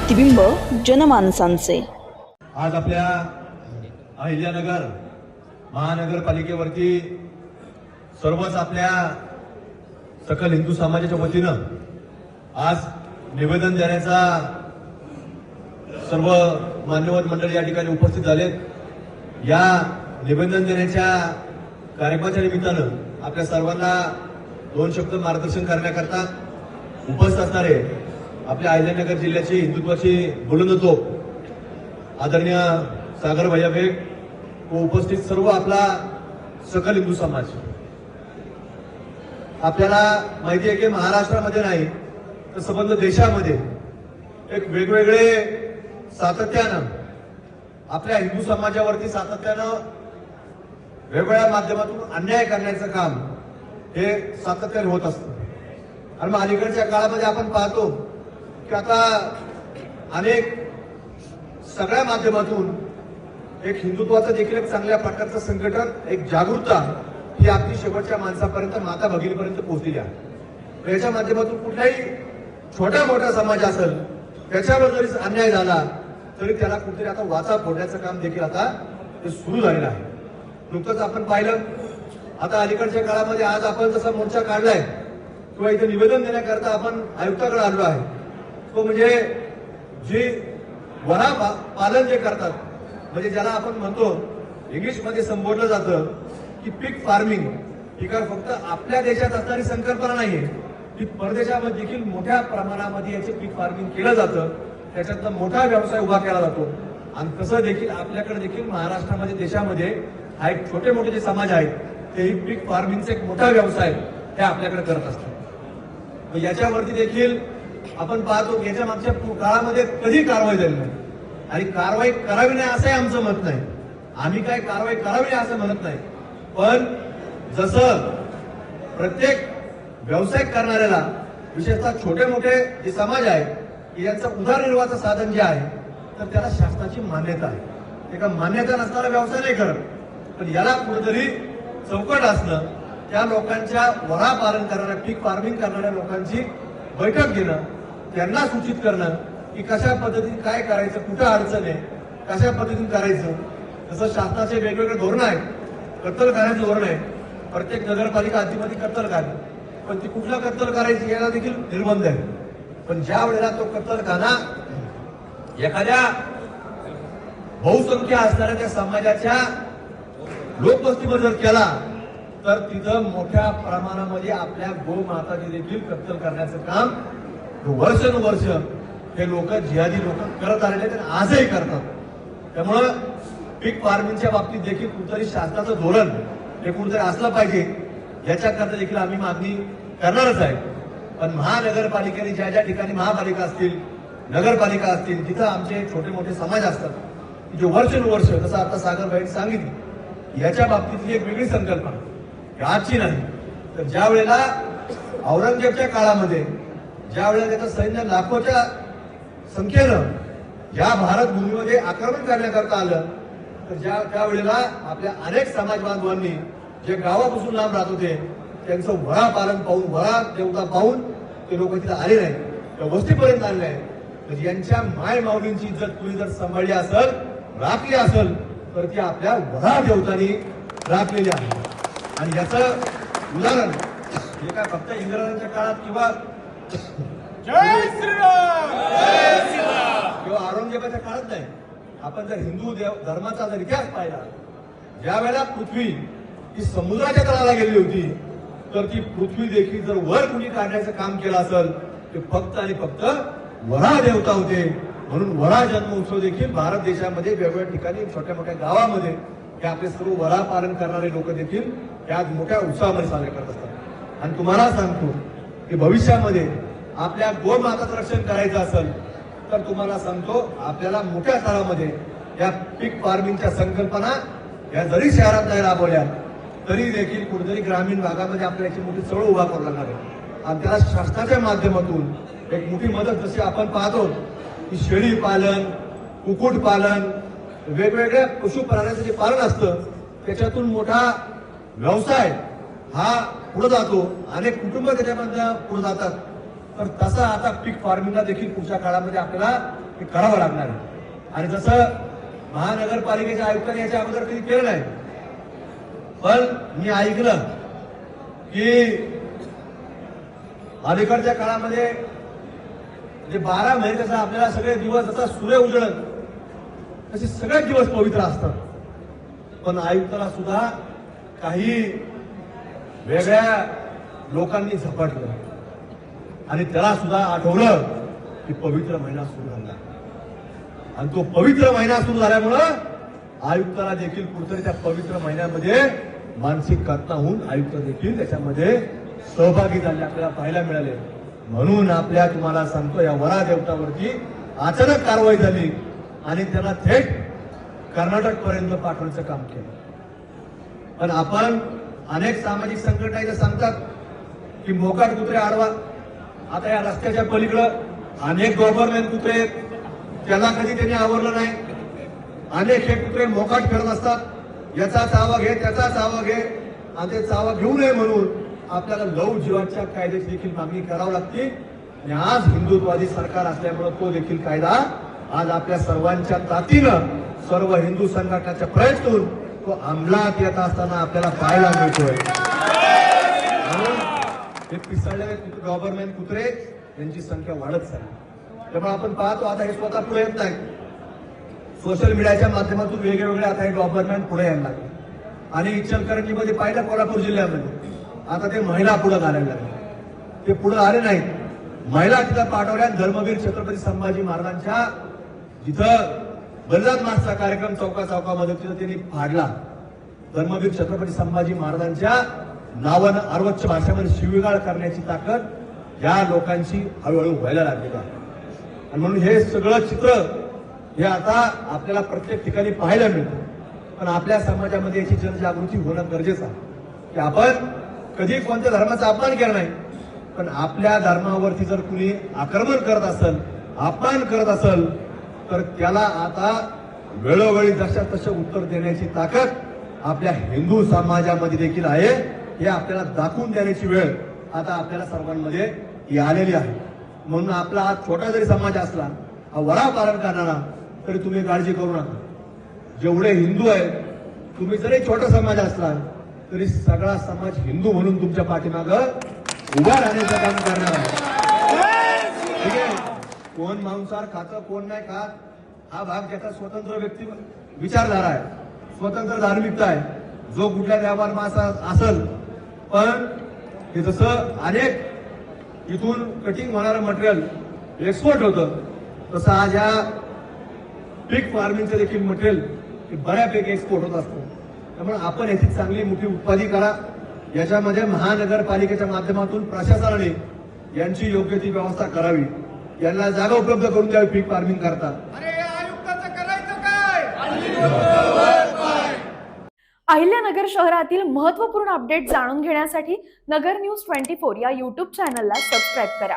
प्रतिबिंब जनमानसांचे। आज आपल्या अहिल्यानगर महानगरपालिकेवरती सर्वच आपल्या सकल हिंदू समाजाच्या वतीनं आज निवेदन देण्याचा सर्व मान्यवर मंडळी या ठिकाणी उपस्थित झालेत। या निवेदन देण्याच्या कार्यक्रमाच्या निमित्तानं आपल्या सर्वांना दोन शब्द मार्गदर्शन करण्याकरता उपस्थित असणारे आपल्या अहिल्यानगर जिल्ह्याची हिंदुत्वाची बुलंद तोफ आदरणीय सागर भैया बेग व उपस्थित सर्व आपला सकल हिंदू समाज। आपल्याला माहिती आहे की महाराष्ट्रामध्ये नाही तर संबंध देशामध्ये एक वेगवेगळे सातत्यानं आपल्या हिंदू समाजावरती सातत्यानं वेगवेगळ्या माध्यमातून अन्याय करण्याचं काम हे सातत्याने होत असतं। आणि मग अलीकडच्या काळामध्ये आपण पाहतो की आता अनेक सगळ्या माध्यमातून एक हिंदुत्वाचं देखील एक चांगल्या प्रकारचं संघटन, एक जागरूकता ही अगदी शेवटच्या माणसापर्यंत, माता भगिनीपर्यंत पोहोचलेली आहे। याच्या माध्यमातून कुठलाही छोटा मोठा समाज असेल त्याच्यावर जरी अन्याय झाला तरी त्याला कुठेतरी आता वाचा फोडण्याचं काम देखील आता ते सुरू झालेलं आहे। नुकतंच आपण पाहिलं आता अलीकडच्या काळामध्ये आज आपण जसा मोर्चा काढलाय किंवा इथे निवेदन देण्याकरता आपण आयुक्ताकडे आलो आहे, तो म्हणजे जे वरा पालन जे करतात, म्हणजे ज्याला आपण म्हणतो इंग्लिशमध्ये संबोधलं जातं की पीक फार्मिंग, ही काय फक्त आपल्या देशात असणारी संकल्पना नाहीये, ती परदेशामध्ये देखील मोठ्या प्रमाणामध्ये याचे पीक फार्मिंग केलं जातं, त्याच्यातला मोठा व्यवसाय उभा केला जातो। आणि तसं देखील आपल्याकडे देखील महाराष्ट्रामध्ये देशामध्ये हा एक छोटे मोठे जे समाज आहेत तेही पीक फार्मिंगचा एक मोठा व्यवसाय हे आपल्याकडे करत असतात। याच्यावरती देखील आपण पाहतो की याच्या मागच्या काळामध्ये कधी कारवाई झाली नाही आणि कारवाई करावी नाही असंही आमचं मत नाही। आम्ही काय कारवाई करावी नाही असं म्हणत नाही, पण जसं प्रत्येक व्यवसाय करणाऱ्याला विशेषतः छोटे मोठे जे समाज आहे यांचं उदरनिर्वाहाचं साधन जे आहे तर त्याला शासनाची मान्यता आहे। एका मान्यता नसणारा व्यवसाय नाही करत, पण याला कुठेतरी चौकट असणं, त्या लोकांच्या वरा पालन करणाऱ्या, पीक फार्मिंग करणाऱ्या लोकांची बैठक घेणं, त्यांना सूचित करणं की कशा पद्धतीने काय करायचं, कुठं अडचण आहे, कशा पद्धतीने करायचं। तसं शासनाचे वेगवेगळे धोरण आहेत, कत्तलखान्याचं धोरण आहे, प्रत्येक नगरपालिका हद्दीमध्ये कत्तलखाना, पण ती कुठला कत्तल करायची याला देखील निर्बंध आहे। पण ज्या वेळेला तो कत्तलखाना एखाद्या बहुसंख्या असणाऱ्या त्या समाजाच्या लोकवस्तीमध्ये जर केला तर तिथं मोठ्या प्रमाणामध्ये आपल्या गोमाताची देखील कत्तल करण्याचं काम वर्षानुवर्ष हे लोक, जिहादी लोक करत आलेले आहेत, आजही करतात। त्यामुळं पीक फार्मिंगच्या बाबतीत देखील कुठेतरी शासनाचं धोरण हे कुठेतरी असलं पाहिजे, याच्याकरता देखील आम्ही मागणी करणारच आहे। पण महानगरपालिकेने ज्या ज्या ठिकाणी महापालिका असतील, नगरपालिका असतील, तिथं आमचे छोटे मोठे समाज असतात जे वर्षानुवर्ष, जसं आता सागरबाईंनी सांगितलं, याच्या बाबतीतली एक वेगळी संकल्पना आजची नाही। तर ज्या वेळेला औरंगजेबच्या काळामध्ये ज्या वेळेला त्याचं सैन्य लाखोच्या संख्येनं या भारत भूमीमध्ये आक्रमण करण्याकरता आलं, तर त्या वेळेला आपल्या अनेक समाज बांधवांनी जे गावापासून लांब राहत होते त्यांचं वरा पालन पाहून, वरा देवता पाहून ते लोक तिथे आले नाही, त्या वस्तीपर्यंत आले नाही। म्हणजे यांच्या माय माऊलींची इज्जत तुम्ही जर सांभाळली असेल, राखली असेल, तर ती आपल्या वरा देवतांनी राखलेली आहे। आणि याचं उदाहरण हे काय फक्त इंग्रजांच्या काळात किंवा जय श्रीराम किंवा औरंगजेबाच्या काळात नाही। आपण जर हिंदू धर्माचा जर इतिहास पाहिला, ज्या वेळेला पृथ्वी ही समुद्राच्या तळाला गेली होती, तर ती पृथ्वी देखील जर वर कुणी काढण्याचं काम केलं असेल ते फक्त आणि फक्त वरा देवता होते। म्हणून वरा जन्मोत्सव देखील भारत देशामध्ये वेगवेगळ्या ठिकाणी, छोट्या मोठ्या गावामध्ये हे आपले सर्व वरा पालन करणारे लोक देखील त्यात मोठ्या उत्साहामध्ये साजरे करत असतात। आणि तुम्हाला सांगतो की भविष्यामध्ये आपल्या गोमाताचं रक्षण करायचं असेल तर तुम्हाला सांगतो आपल्याला मोठ्या स्तरामध्ये या पीक फार्मिंगच्या संकल्पना या जरी शहरात नाही राबवल्या तरी देखील कुठेतरी ग्रामीण भागामध्ये आपल्याला याची मोठी चळवळ उभा करावी लागणार आहे। आणि त्याला शासनाच्या माध्यमातून एक मोठी मदत, जशी आपण पाहतो की शेळी पालन, कुक्कुट पालन, वेगवेगळ्या पशुप्राण्यांचं जे पालन असतं त्याच्यातून मोठा व्यवसाय हा पुढे जातो, अनेक कुटुंब त्याच्यामध्ये पुढे जातात। तर तसा आता पीक फार्मिंगला देखील पुढच्या काळामध्ये आपल्याला हे करावं लागणार आहे. आणि जसं महानगरपालिकेच्या आयुक्तांनी याच्या अगोदर कधी केलं नाही, पण मी ऐकलं की अलीकडच्या काळामध्ये म्हणजे 12 महिने जसं आपल्याला सगळे दिवस जसा सूर्य उजळत तसे सगळे दिवस पवित्र असतात, पण आयुक्ताला सुद्धा काही वेगळ्या लोकांनी झपाटलं आणि त्याला सुद्धा आठवलं की पवित्र महिना सुरू झाला. आणि तो पवित्र महिना सुरू झाल्यामुळं आयुक्ताला देखील कुठेतरी त्या पवित्र महिन्यामध्ये मानसिक कथना होऊन आयुक्त देखील त्याच्यामध्ये सहभागी झाले आपल्याला पाहायला मिळाले. म्हणून आपल्या तुम्हाला सांगतो या वरा देवतावरती अचानक कारवाई झाली आणि त्यांना थेट कर्नाटक पर्यंत पाठवण्याचं काम केलं. पण आपण अनेक सामाजिक संघटना इथं सांगतात की मोकाट कुत्रे आडवा. आता या रस्त्याच्या पलीकडं अनेक गव्हर्नमेंट कुत्रे आहेत, त्याला कधी त्यांनी आवरलं नाही. अनेक हे कुत्रे मोकाट फिरत असतात, याचा चावा घे त्याचा चावा घे, आणि ते चावा घेऊ नये म्हणून आपल्याला लव जीवाच्या कायद्याची देखील मागणी करावी लागते. आणि आज हिंदुत्ववादी सरकार असल्यामुळे तो देखील कायदा आज आपल्या सर्वांच्या ताकदीनं सर्व हिंदू संघटनाच्या प्रयत्नातून तो अंमलात येत असताना आपल्याला पाहायला मिळतोय. म्हणून हे पिसळलेले गव्हर्नमेंट कुत्रे यांची संख्या वाढत चालली. त्यामुळे आपण पाहतो आता हे स्वतः पुढे येत नाही, सोशल मीडियाच्या माध्यमातून वेगवेगळे आता हे गव्हर्नमेंट पुढे यायला लागले. आणि इचलकरंजीमध्ये पाहिलं कोल्हापूर जिल्ह्यामध्ये आता ते महिला पुढे घालायला लागले. ते पुढे आले नाहीत, महिला तिथं पाठवल्या. धर्मवीर छत्रपती संभाजी महाराजांच्या जिथं बलिदान मार्चचा कार्यक्रम चौकामध्ये तिथं त्यांनी फाडला. धर्मवीर छत्रपती संभाजी महाराजांच्या नावानं अर्वच्च भाषेमध्ये शिवीगाळ करण्याची ताकद या लोकांची हळूहळू व्हायला लागली आहे. आणि म्हणून हे सगळं चित्र हे आता आपल्याला प्रत्येक ठिकाणी पाहायला मिळतं. पण आपल्या समाजामध्ये याची जनजागृती होणं गरजेचं आहे की आपण कधी कोणत्या धर्माचा अपमान केला नाही, पण आपल्या धर्मावरती जर कुणी आक्रमण करत असेल, अपमान करत असेल, तर त्याला आता वेळोवेळी जशा तसं उत्तर देण्याची ताकद आपल्या हिंदू समाजामध्ये देखील आहे. हे आपल्याला दाखवून देण्याची वेळ आता आपल्याला सर्वांमध्ये आलेली आहे. म्हणून आपला हा छोटा जरी समाज असला, हा वरा पालन करणारा, तरी तुम्ही काळजी करू नका. जेवढे हिंदू आहेत, तुम्ही जरी छोटा समाज असला तरी सगळा समाज हिंदू म्हणून तुमच्या पाठीमागं उभा राहण्याचं काम करणार आहे. ठीक आहे, कोण मांसाहार खातं कोण नाही खात हा भाग ज्याचा स्वतंत्र व्यक्ती विचारधारा आहे, स्वतंत्र धार्मिकता आहे, जो कुठल्या देवाला मासा असेल. पण हे जसं अनेक इथून कटिंग होणारं मटेरियल एक्सपोर्ट होतं, तसं आज या पीक फार्मिंगचं देखील मटेरियल बऱ्यापैकी एक्सपोर्ट होत असतं. त्यामुळे आपण याची चांगली मोठी उत्पादन करा. याच्यामध्ये महानगरपालिकेच्या माध्यमातून प्रशासनाने यांची योग्य ती व्यवस्था करावी, यांना जागा उपलब्ध करून द्यावी पीक फार्मिंग करता. अहिल्यानगर शहरातील महत्त्वपूर्ण अपडेट जाणून घेण्यासाठी नगर न्यूज 24 या YouTube चॅनलला सबस्क्राईब करा.